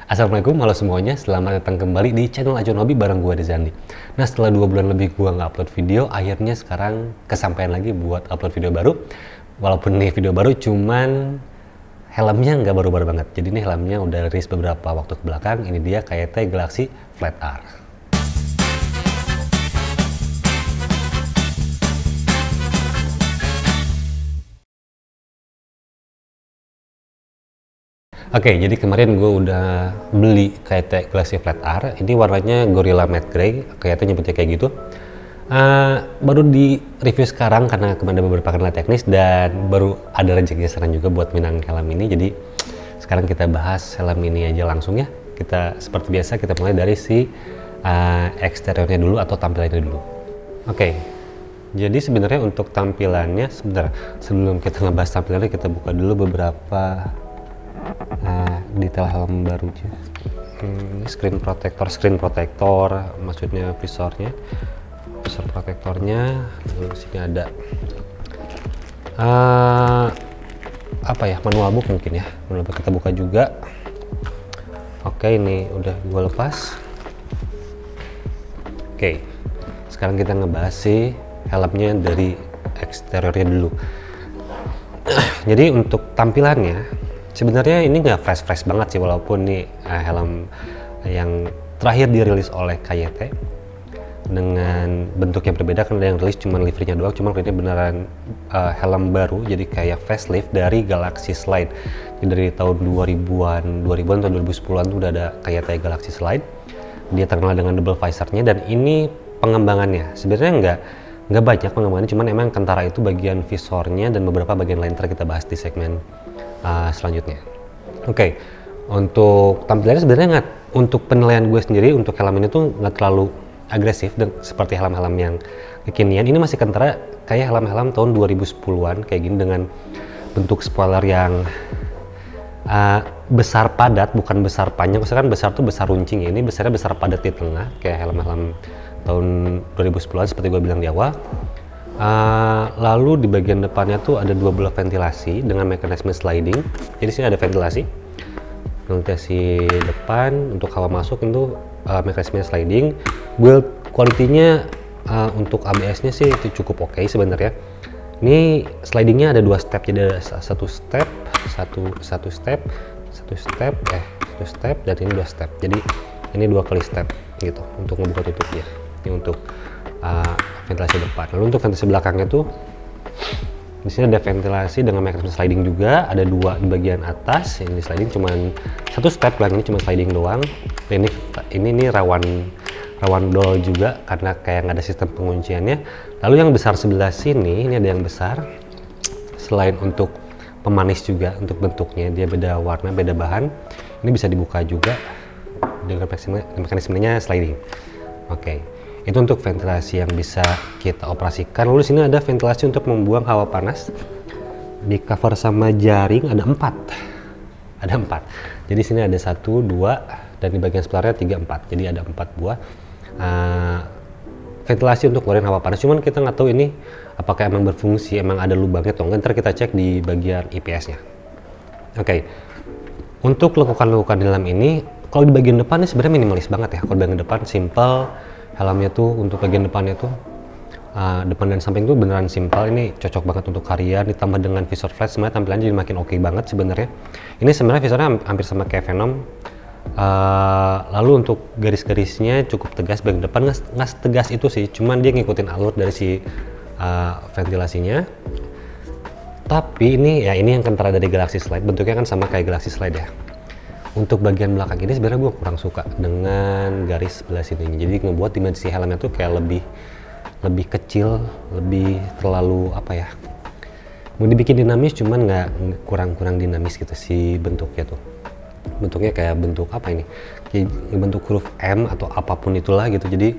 Assalamualaikum, halo semuanya. Selamat datang kembali di channel Acuan Hobi bareng gue Rizandi. Nah, setelah 2 bulan lebih gue nggak upload video, akhirnya sekarang kesampaian lagi buat upload video baru. Walaupun ini video baru, cuman helmnya nggak baru-baru banget. Jadi ini helmnya udah rilis beberapa waktu ke belakang. Ini dia KYT Galaxy Flat R. Oke, jadi kemarin gue udah beli KYT Galaxy Flat R. Ini warnanya Gorilla Matte Grey, KYT nyebutnya kayak gitu. Baru di review sekarang karena kemarin ada beberapa kendala teknis dan baru ada rezeki saran juga buat minang helm ini. Jadi sekarang kita bahas helm ini aja langsung ya. Kita seperti biasa kita mulai dari si eksteriornya dulu atau tampilannya dulu. Oke, jadi sebenarnya untuk tampilannya, sebentar sebelum kita ngebahas tampilannya kita buka dulu beberapa detail helm barunya. Ini screen protector, maksudnya visor protektornya. Lalu sini ada apa ya, manual book mungkin ya, manual book kita buka juga. Oke, ini udah gue lepas. Oke, sekarang kita ngebahas si helmnya dari eksteriornya dulu. Jadi untuk tampilannya sebenarnya ini nggak fresh banget sih, walaupun nih helm yang terakhir dirilis oleh KYT dengan bentuk yang berbeda, kan ada yang rilis cuma liverynya doang, cuma ini beneran helm baru, jadi kayak facelift dari Galaxy Slide. Jadi dari tahun 2000-an atau 2010-an tuh udah ada KYT Galaxy Slide. Dia terkenal dengan double visornya dan ini pengembangannya sebenarnya nggak banyak pengembangannya, cuman emang kentara itu bagian visornya dan beberapa bagian lain ntar kita bahas di segmen selanjutnya. Oke, untuk tampilannya sebenarnya untuk penilaian gue sendiri untuk helm ini tuh nggak terlalu agresif dan seperti helm-helm yang kekinian. Ini masih kentara kayak helm-helm tahun 2010-an kayak gini dengan bentuk spoiler yang besar padat, bukan besar panjang. Maksudnya kan besar tuh besar runcing ya, ini besarnya besar padat di tengah kayak helm-helm tahun 2010-an seperti gue bilang di awal. Lalu di bagian depannya tuh ada dua belah ventilasi dengan mekanisme sliding. Jadi sini ada ventilasi depan untuk hawa masuk, itu mekanisme sliding. Build quality-nya untuk ABS-nya sih itu cukup oke sebenarnya. Ini slidingnya ada dua step, jadi ada satu step dan ini dua step. Jadi ini 2 kali step gitu untuk membuka tutup ya. Ini untuk ventilasi depan. Lalu untuk ventilasi belakangnya tuh di sini ada ventilasi dengan mekanisme sliding juga, ada 2 di bagian atas. Ini sliding cuman 1 step, yang ini cuma sliding doang. Ini rawan dol juga karena kayak nggak ada sistem pengunciannya. Lalu yang besar sebelah sini, ini ada yang besar. Selain untuk pemanis juga untuk bentuknya, dia beda warna, beda bahan. Ini bisa dibuka juga dengan mekanismenya sliding. Oke. Itu untuk ventilasi yang bisa kita operasikan. Lalu sini ada ventilasi untuk membuang hawa panas. Di cover sama jaring ada 4. Jadi sini ada 1, 2, dan di bagian sebelah 3, 4. Jadi ada 4 buah ventilasi untuk ngeluarin hawa panas. Cuman kita nggak tahu ini apakah emang berfungsi, emang ada lubangnya atau enggak. Ntar kita cek di bagian IPS-nya. Oke. Untuk lekukan-lekukan di dalam ini, kalau di bagian depan ini sebenarnya minimalis banget ya. Kalau di bagian depan simple. Helmnya tuh untuk bagian depannya tuh depan dan samping tuh beneran simpel. Ini cocok banget untuk harian, ditambah dengan visor flash, sebenarnya tampilannya jadi makin oke banget sebenarnya. Ini sebenarnya visornya hampir sama kayak Venom. Lalu untuk garis-garisnya cukup tegas, bagian depan nggak tegas itu sih, cuman dia ngikutin alur dari si ventilasinya. Tapi ini yang kentara dari Galaxy Slide, bentuknya kan sama kayak Galaxy Slide ya. Untuk bagian belakang ini sebenarnya gue kurang suka dengan garis sebelah sini. Jadi ngebuat dimensi helmnya tuh kayak lebih kecil, lebih terlalu apa ya? Mau dibikin dinamis, cuman nggak kurang dinamis gitu si bentuknya tuh. Bentuknya kayak bentuk apa ini? Kayak bentuk huruf M atau apapun itulah gitu. Jadi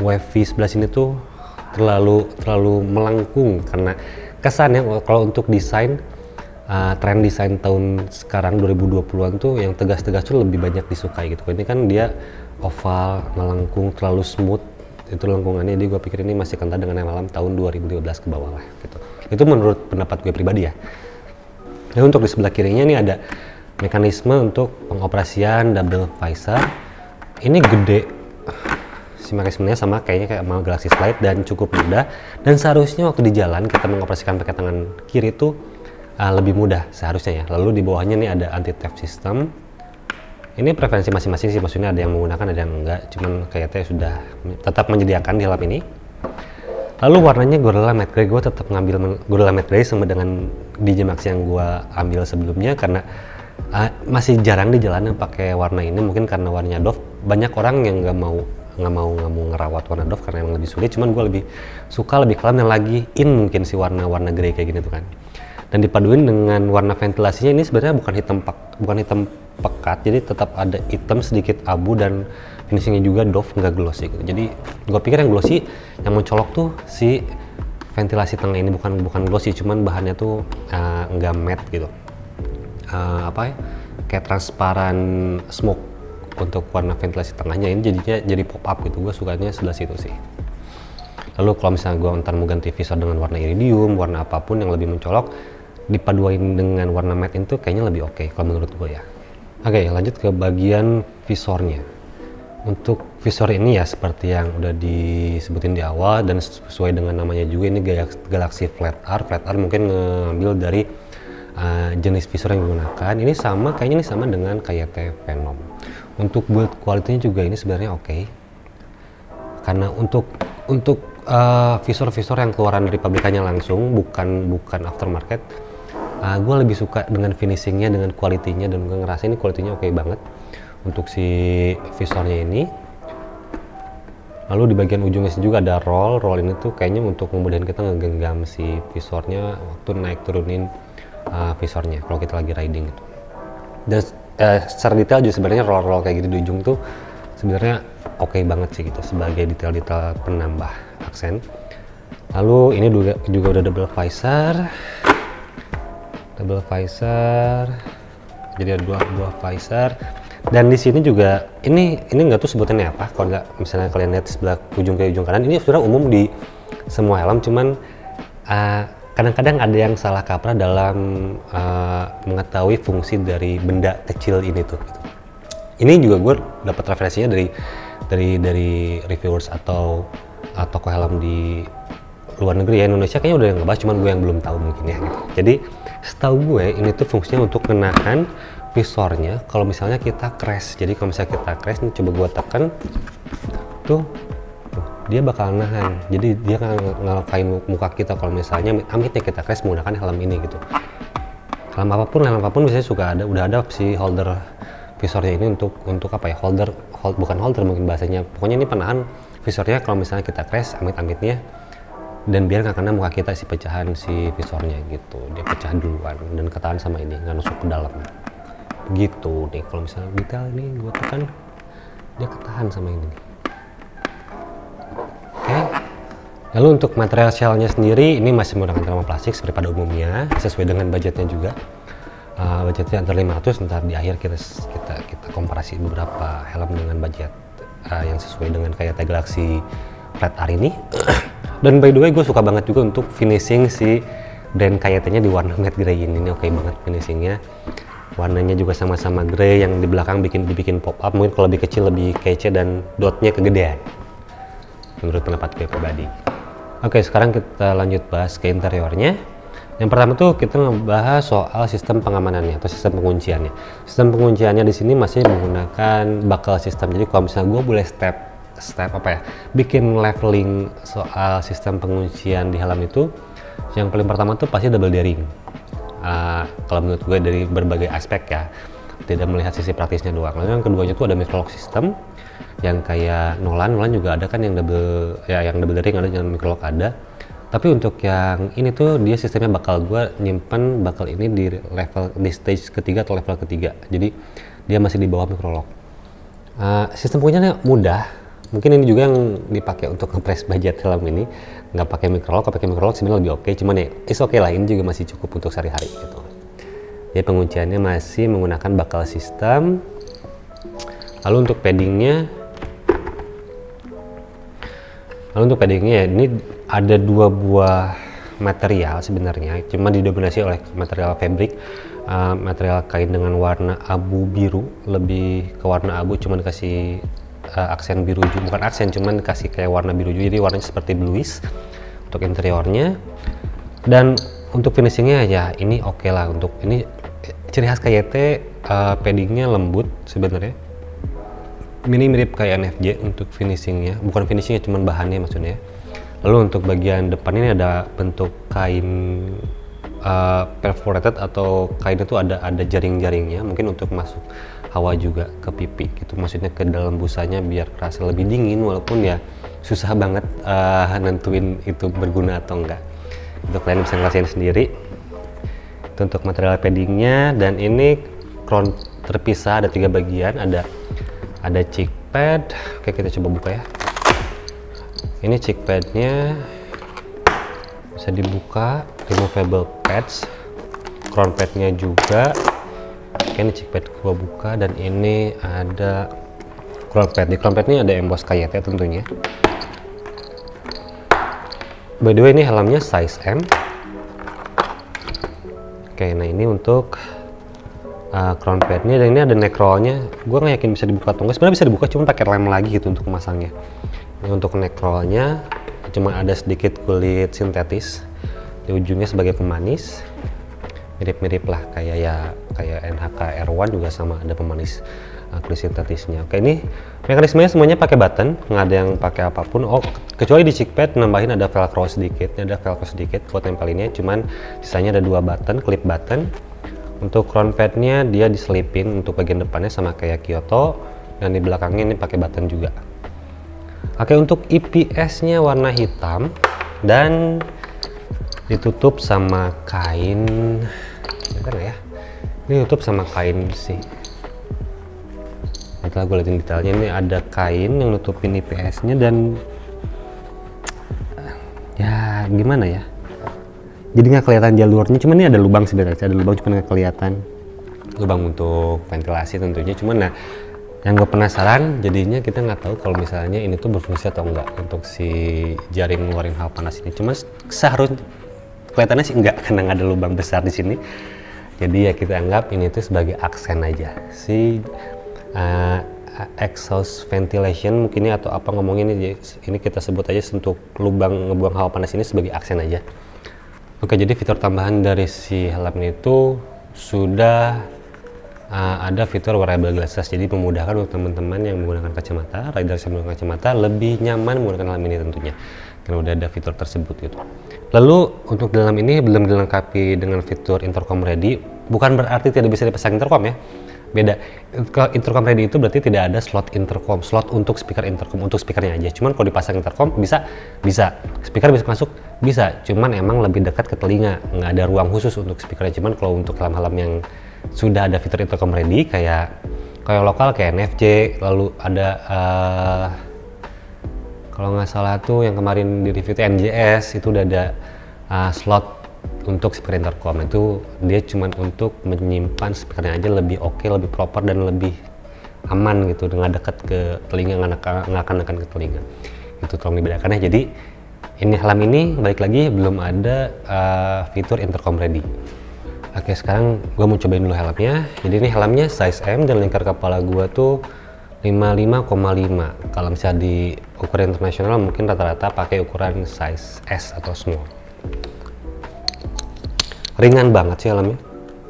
wavy sebelah sini tuh terlalu melengkung karena kesannya kalau untuk desain. Tren desain tahun sekarang 2020-an tuh yang tegas-tegas tuh lebih banyak disukai gitu. Ini kan dia oval, melengkung, terlalu smooth itu lengkungannya. Jadi gue pikir ini masih kental dengan helm tahun 2015 ke bawah lah gitu. Itu menurut pendapat gue pribadi ya. Nah, untuk di sebelah kirinya ini ada Mekanisme untuk pengoperasian double visor ini gede, si mekanismenya sama kayaknya kayak sama Galaxy Slide dan cukup mudah, dan seharusnya waktu di jalan kita mengoperasikan pakai tangan kiri itu lebih mudah seharusnya ya. Lalu di bawahnya nih ada anti theft system. Ini preferensi masing-masing sih, maksudnya ada yang menggunakan ada yang enggak, cuman kayaknya sudah tetap menyediakan di helm ini. Lalu warnanya Gorilla Matte Grey, gue tetap ngambil Gorilla Matte Grey sama dengan DJ Max yang gue ambil sebelumnya karena masih jarang di jalan yang pakai warna ini, mungkin karena warnanya doff. Banyak orang yang nggak mau ngerawat warna doff karena emang lebih sulit, cuman gue lebih suka lebih kalem dan lagi in mungkin si warna grey kayak gini tuh kan. Dan dipaduin dengan warna ventilasinya ini sebenarnya bukan hitam pekat, jadi tetap ada hitam sedikit abu dan finishingnya juga doff, nggak glossy gitu. Jadi gue pikir yang glossy yang mencolok tuh si ventilasi tengah ini, bukan glossy, cuman bahannya tuh nggak matte gitu, kayak transparan smoke untuk warna ventilasi tengahnya. Ini jadinya jadi pop up gitu, gue sukanya sebelah situ sih. Lalu kalau misalnya gue ntar mau ganti visor dengan warna iridium, warna apapun yang lebih mencolok, dipaduin dengan warna matte itu kayaknya lebih oke kalau menurut gue ya. Oke, lanjut ke bagian visornya. Untuk visor ini ya seperti yang udah disebutin di awal dan sesuai dengan namanya juga, ini Galaxy Flat R. Flat R mungkin ngambil dari jenis visor yang digunakan. Ini kayaknya sama dengan KYT Venom. Untuk build quality-nya juga ini sebenarnya oke. Karena untuk visor-visor yang keluaran dari pabrikannya langsung, bukan aftermarket, gue lebih suka dengan finishingnya, dengan kualitinya, dan gue ngerasa ini kualitinya oke banget untuk si visornya ini. Lalu di bagian ujungnya juga ada roll ini tuh kayaknya untuk memudahkan kita ngegenggam si visornya waktu naik turunin visornya kalau kita lagi riding gitu. Dan secara detail juga sebenarnya roll kayak gitu di ujung tuh sebenarnya oke banget sih gitu sebagai detail-detail penambah aksen. Lalu ini juga udah double visor, jadi ada dua visor. Dan di sini juga ini nggak tuh sebutannya apa, kalau nggak misalnya kalian lihat sebelah ujung ke ujung kanan, ini sudah umum di semua helm, cuman kadang-kadang ada yang salah kaprah dalam mengetahui fungsi dari benda kecil ini tuh gitu. Ini juga gue dapat referensinya dari reviewers atau toko helm di luar negeri ya. Indonesia kayaknya udah yang ngebahas, cuman gue yang belum tahu mungkin ya gitu. Jadi setahu gue ini tuh fungsinya untuk menahan visornya kalau misalnya kita crash. Jadi kalau misalnya kita crash nih, coba gue tekan tuh dia bakal nahan, jadi dia nggak ngelukain muka kita kalau misalnya amitnya kita crash menggunakan helm ini gitu. Helm apapun biasanya udah ada si holder visornya ini untuk apa ya, bukan holder mungkin bahasanya, pokoknya ini penahan visornya kalau misalnya kita crash amit-amitnya, dan biar nggak kena muka kita si pecahan si visornya gitu. Dia pecah duluan dan ketahan sama ini, nggak nusuk ke dalam gitu nih. Kalau misalnya detail ini gue tekan, dia ketahan sama ini nih. Oke. Lalu untuk material shellnya sendiri ini masih menggunakan termoplastik seperti pada umumnya, sesuai dengan budgetnya juga. Budgetnya antara 500, ntar di akhir kita komparasi beberapa helm dengan budget yang sesuai dengan kayak Galaxy Flat R ini. Dan by the way gue suka banget juga untuk finishing si brand KYT-nya di warna matte grey ini oke banget finishingnya. Warnanya juga sama-sama grey, yang di belakang dibikin pop up, mungkin kalau lebih kecil lebih kece dan dotnya kegedean menurut pendapat gue pribadi. Oke, sekarang kita lanjut bahas ke interiornya. Yang pertama tuh kita ngebahas soal sistem pengamanannya atau sistem pengunciannya. Sistem pengunciannya di sini masih menggunakan buckle system. Jadi kalau misalnya gue boleh bikin leveling soal sistem penguncian di helm itu, yang paling pertama tuh pasti double D-ring. Kalau menurut gue dari berbagai aspek ya, tidak melihat sisi praktisnya doang. Lalu yang keduanya tuh ada micro lock system yang kayak Nolan juga ada kan, yang double D-ring ada, yang micro lock ada. Tapi untuk yang ini tuh dia sistemnya bakal gue nyimpen bakal ini di stage ketiga atau level ketiga. Jadi dia masih di bawah micro lock. Sistem pengunciannya mudah. Mungkin ini juga yang dipakai untuk nge-press budget helm ini, nggak pakai micro lock. Kalau pakai micro lock sebenarnya lebih oke, cuman ya is oke lah, ini juga masih cukup untuk sehari-hari gitu. Jadi pengunciannya masih menggunakan buckle system. Lalu untuk paddingnya ya, ini ada dua buah material sebenarnya, cuma didominasi oleh material fabric. material kain dengan warna abu biru, lebih ke warna abu, cuman dikasih aksen biru juga, bukan aksen, cuman dikasih kayak warna biru juga, jadi warnanya seperti bluish untuk interiornya. Dan untuk finishingnya ya ini oke lah. Untuk ini ciri khas KYT, paddingnya lembut sebenarnya. Ini mirip kayak NFJ untuk finishingnya, bukan finishingnya cuman bahannya maksudnya. Lalu untuk bagian depan ini ada bentuk kain perforated, atau kain itu ada jaring-jaringnya, mungkin untuk masuk hawa juga ke pipi gitu, maksudnya ke dalam busanya biar kerasa lebih dingin, walaupun ya susah banget nentuin itu berguna atau enggak. Itu kalian bisa ngerasain sendiri. Itu untuk material paddingnya. Dan ini crown terpisah, ada 3 bagian, ada cheek pad. Oke, kita coba buka ya. Ini cheek padnya bisa dibuka, removable pads, crown padnya juga. Oke, ini cheek pad gua buka, dan ini ada crown pad. Di crown pad ini ada emboss KYT tentunya. By the way, ini helmnya size M. Oke, nah ini untuk crown padnya, dan ini ada neck rollnya. Gue nggak yakin bisa dibuka atau enggak. Sebenarnya bisa dibuka, cuma pakai lem lagi gitu untuk memasangnya. Ini untuk neck rollnya, cuma ada sedikit kulit sintetis di ujungnya sebagai pemanis. Mirip-mirip lah kayak NHK R1 juga sama, ada pemanis kulit sintetisnya. Oke, ini mekanismenya semuanya pakai button, nggak ada yang pakai apapun. Oh, kecuali di cheek pad nambahin ada velcro sedikit, buat tempelinnya. Cuman sisanya ada 2 button, clip button. Untuk crown padnya dia diselipin untuk bagian depannya sama kayak Kyoto, dan di belakangnya ini pakai button juga. Oke, untuk IPS-nya warna hitam dan ditutup sama kain. Bentar ya, ini tutup sama kain sih. Setelah gue liatin detailnya, ini ada kain yang nutupin IPS-nya, dan ya gimana ya, jadi nggak kelihatan jalurnya. Cuman ini ada lubang sebenarnya, ada lubang, cuman nggak kelihatan lubang untuk ventilasi tentunya. Cuman nah, yang gue penasaran jadinya, kita nggak tahu kalau misalnya ini tuh berfungsi atau enggak untuk si jaring ngeluarin hawa panas ini. Cuma seharusnya kelihatannya sih enggak, karena nggak ada lubang besar di sini. Jadi ya kita anggap ini tuh sebagai aksen aja, si exhaust ventilation mungkin ini, atau apa ngomongin ini kita sebut aja untuk lubang ngebuang hawa panas ini sebagai aksen aja. Oke, jadi fitur tambahan dari si helm itu sudah ada fitur wearable glasses, jadi memudahkan untuk teman-teman yang menggunakan kacamata, riders yang menggunakan kacamata lebih nyaman menggunakan helm ini tentunya, karena udah ada fitur tersebut gitu. Lalu untuk dalam ini belum dilengkapi dengan fitur intercom ready, bukan berarti tidak bisa dipasang intercom ya, beda. Kalau intercom ready itu berarti tidak ada slot intercom, slot untuk speaker intercom, untuk speakernya aja. Cuman kalau dipasang intercom bisa speaker bisa masuk, bisa, cuman emang lebih dekat ke telinga, nggak ada ruang khusus untuk speakernya. Cuman kalau untuk helm-helm yang sudah ada fitur intercom ready kayak lokal kayak NFJ, lalu ada kalau nggak salah tuh yang kemarin di review NJS itu udah ada slot untuk speaker intercom. Itu dia cuman untuk menyimpan speakernya aja, lebih oke, lebih proper, dan lebih aman gitu, dengan dekat ke telinga, nggak akan dekat ke telinga. Itu tolong dibedakan ya. Jadi ini helm ini balik lagi belum ada fitur intercom ready. Oke, sekarang gue mau cobain dulu helmnya. Jadi ini helmnya size M dan lingkar kepala gue tuh 55,5. Kalau misalnya di ukuran internasional mungkin rata-rata pakai ukuran size S atau small. Ringan banget sih helmnya,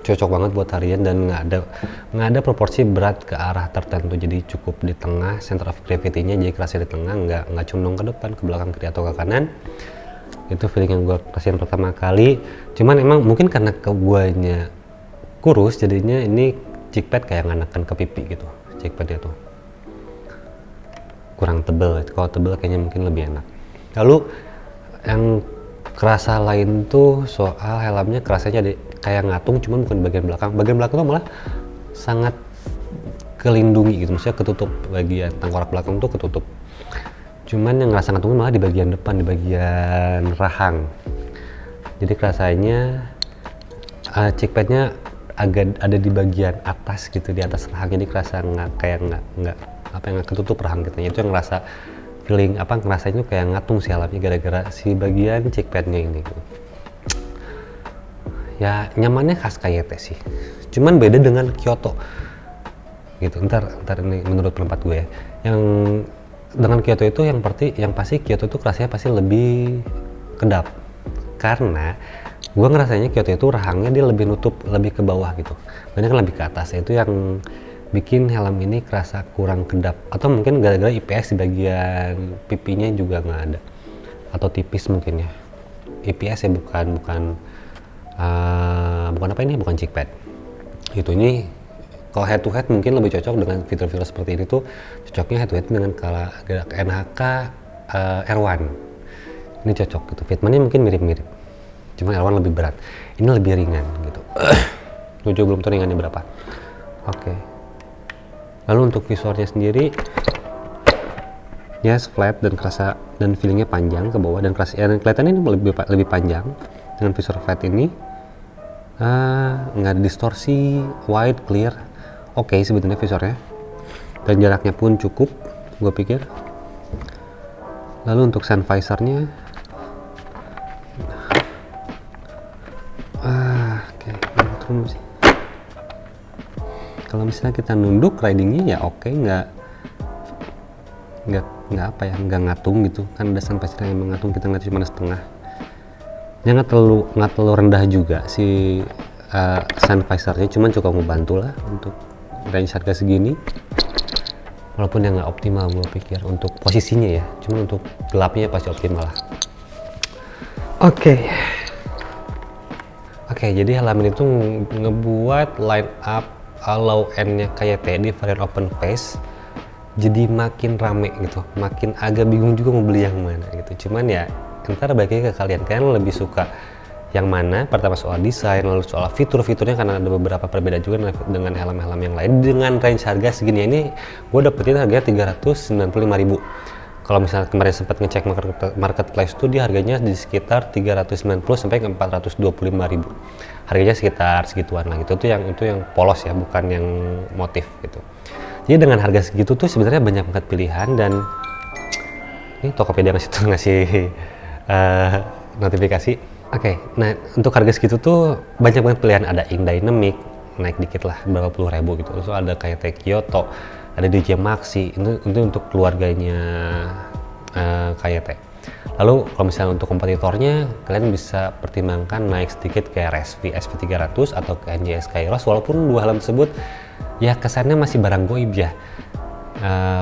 cocok banget buat harian, dan nggak ada proporsi berat ke arah tertentu. Jadi cukup di tengah, center of gravity-nya jadi kerasa di tengah, nggak condong ke depan, ke belakang, kiri atau ke kanan. Itu feeling yang gue rasain pertama kali. Cuman emang mungkin karena guanya kurus, jadinya ini cheek pad kayak nganakan ke pipi gitu. Cheek padnya tuh kurang tebel. Kalau tebel kayaknya mungkin lebih enak. Lalu yang kerasa lain tuh soal helmnya, kerasanya kayak ngatung, cuman bukan di bagian belakang. Bagian belakang tuh malah sangat kelindungi gitu, maksudnya ketutup, bagian tengkorak belakang tuh ketutup. Cuman yang ngerasa ngantungnya malah di bagian depan, di bagian rahang. Jadi kerasanya cheek padnya agak ada di bagian atas gitu, di atas rahang. Jadi kerasa nggak ketutup rahang gitu. Itu yang ngerasa feeling ngerasanya kayak ngatung si helmnya gara-gara si bagian cheek padnya ini gitu. ya nyamannya khas KYT sih, cuman beda dengan Kyoto gitu. Ntar ini menurut pendapat gue ya, yang dengan Kyoto itu yang pasti Kyoto itu kerasnya pasti lebih kedap, karena gue ngerasanya Kyoto itu rahangnya dia lebih nutup, lebih ke bawah gitu, banyak lebih ke atas. Itu yang bikin helm ini kerasa kurang kedap, atau mungkin gara-gara IPS di bagian pipinya juga nggak ada, atau tipis mungkin ya. IPS ya, bukan apa ini, bukan cheek pad gitu. Ini kalau head to head mungkin lebih cocok dengan fitur-fitur seperti ini tuh, cocoknya head to head dengan NHK R1 ini cocok gitu. Fitmentnya mungkin mirip-mirip, cuma R1 lebih berat, ini lebih ringan gitu. Gue juga belum tahu ringannya berapa. Oke. Lalu untuk visornya sendiri, yes, flat dan kerasa, dan feelingnya panjang ke bawah dan kerasa, ya, dan kelihatannya ini lebih panjang dengan visor flat ini. Nggak ada distorsi, wide, clear, oke sebenarnya visornya, dan jaraknya pun cukup, gue pikir. Lalu untuk sun visornya, oke, sih. Kalau misalnya kita nunduk ridingnya ya oke, nggak apa ya, nggak ngatung gitu kan. Ada sun visor yang mengatung, kita ngeliat cuma setengah. Dia nggak terlalu rendah juga si sun visornya, cuman cukup membantu lah untuk range harga segini. Walaupun yang nggak optimal gue pikir untuk posisinya ya, cuma untuk gelapnya pasti optimal lah. Oke, jadi helm ini tuh ngebuat line up low end-nya KYT di varian open face jadi makin rame gitu, makin agak bingung juga mau beli yang mana gitu. Cuman ya ntar baiknya ke kalian lebih suka yang mana. Pertama soal desain, lalu soal fitur-fiturnya, karena ada beberapa perbedaan juga dengan helm-helm yang lain. Dengan range harga segini ini gue dapetin harganya 395.000. Kalau misalnya kemarin sempat ngecek marketplace tuh dia harganya di sekitar 390 sampai ke 425.000. Harganya sekitar segituan lah gitu. Itu yang polos ya, bukan yang motif gitu. Jadi dengan harga segitu tuh sebenarnya banyak banget pilihan, dan ini Tokopedia ngasih notifikasi. Oke, nah untuk harga segitu tuh banyak banget pilihan. Ada Ink Dynamic, naik dikit lah berapa puluh ribu gitu. Terus ada KYT Kyoto, ada DJ Maxi, itu untuk keluarganya KYT. Lalu kalau misalnya untuk kompetitornya, kalian bisa pertimbangkan naik sedikit ke RSV SV300 atau ke NJS Kairos. Walaupun dua helm tersebut ya kesannya masih barang goib ya,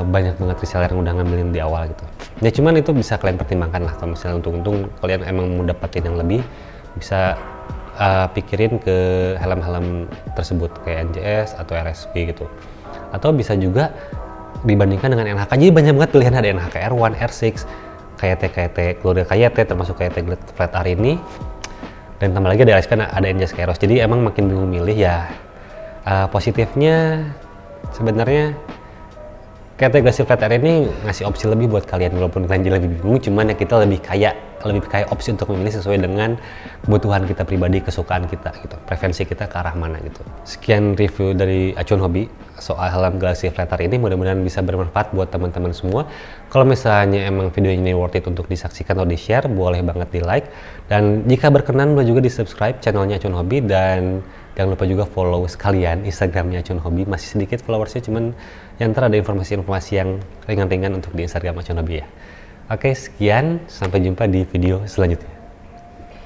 banyak banget reseller yang udah ngambilin di awal gitu. Ya cuman itu bisa kalian pertimbangkan lah. Kalau misalnya untung kalian emang mau dapetin yang lebih, bisa pikirin ke helm-helm tersebut kayak NJS atau RSV gitu. Atau bisa juga dibandingkan dengan NHK. Jadi banyak banget pilihan, ada NHK R1, R6, KYT, keluarga KYT termasuk KYT Flat R ini, dan tambah lagi ada RSV, ada NJS Kairos. Jadi emang makin bingung milih ya. Positifnya sebenarnya KYT Glasir Flat R ini ngasih opsi lebih buat kalian, walaupun kalian jadi lebih bingung, cuman ya kita lebih kaya opsi untuk memilih sesuai dengan kebutuhan kita pribadi, kesukaan kita gitu, preferensi kita ke arah mana gitu. Sekian review dari Acuan Hobi soal helm Galaxy Flat R ini, mudah-mudahan bisa bermanfaat buat teman-teman semua. Kalau misalnya emang video ini worth it untuk disaksikan atau di-share, boleh banget di-like, dan jika berkenan boleh juga di-subscribe channelnya Acuan Hobi, dan jangan lupa juga follow sekalian Instagramnya Acuan Hobi. Masih sedikit followersnya, cuman yang ntar ada informasi-informasi yang ringan-ringan untuk di Instagram Acuan Hobi ya. Oke, sekian, sampai jumpa di video selanjutnya.